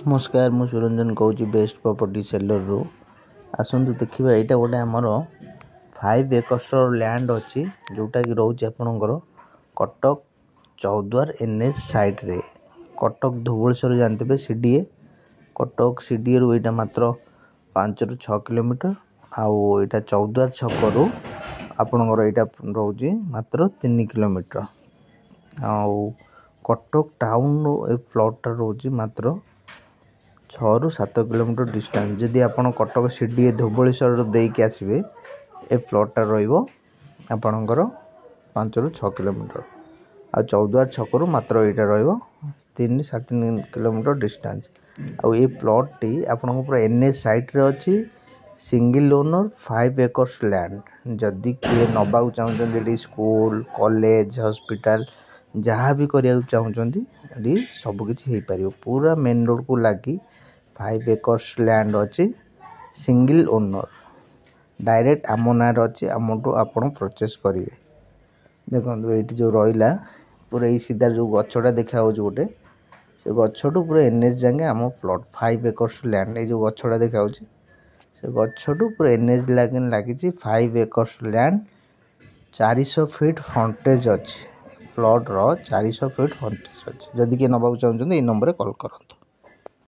नमस्कार मु सुरंजन कहूँ बेस्ट प्रॉपर्टी सेलर रू आसतु देखा यहाँ गोटे आमर 5 एकर्स लैंड अच्छी जोटा कि रोचे आपणकर कटक चौद्वार NH साइड रे कटक धुवलेश्वर जानते सीडीए कटक सीडीए रू यहाँ मात्र 5 ରୁ 6 किलोमीटर आउ यहाँ चौद्वार छकू आपणकर यहाँ रोचे मात्र 3 किलोमीटर आउ कटक टाउन रो प्लॉट रोचे मात्र 6 ରୁ 7 किलोमीटर डिस्टेंस जदि आप कटक सीडीए धुवलेश्वर देके आसबे ए प्लॉटा रपणकर 5 ରୁ 6 किलोमीटर आ चौद्वार छकू मात्र यहाँ 3-3.5 किलोमीटर डिस्टेंस आउ ये प्लॉट टी आपन पूरा NH साइट रे अच्छी सिंगल ओनर 5 एकर्स लैंड जदि किए नबा चाहते स्कूल कॉलेज हॉस्पिटल जहाँ भी करने चाहते सबकि हो पार पूरा मेन रोड को लगी 5 एकर्स लैंड अच्छी सिंगल ओनर डायरेक्ट आम ना अच्छी आमठू आपड़ परचेस करेंगे देखो ये जो रहा पूरा ये सीधा जो गछटा देखा गोटे से गछटू पूरा NH जाए आम प्लॉट 5 एकर्स लैंड ये जो गछटा देखा से गछटू पूरा NH लगी 5 एकर्स लैंड 400 फीट फ्रंटेज अच्छी प्लॉट रो 400 फीट फ्रंटेज अच्छी जदि किए नबाक चाहते ये नंबर कॉल करते।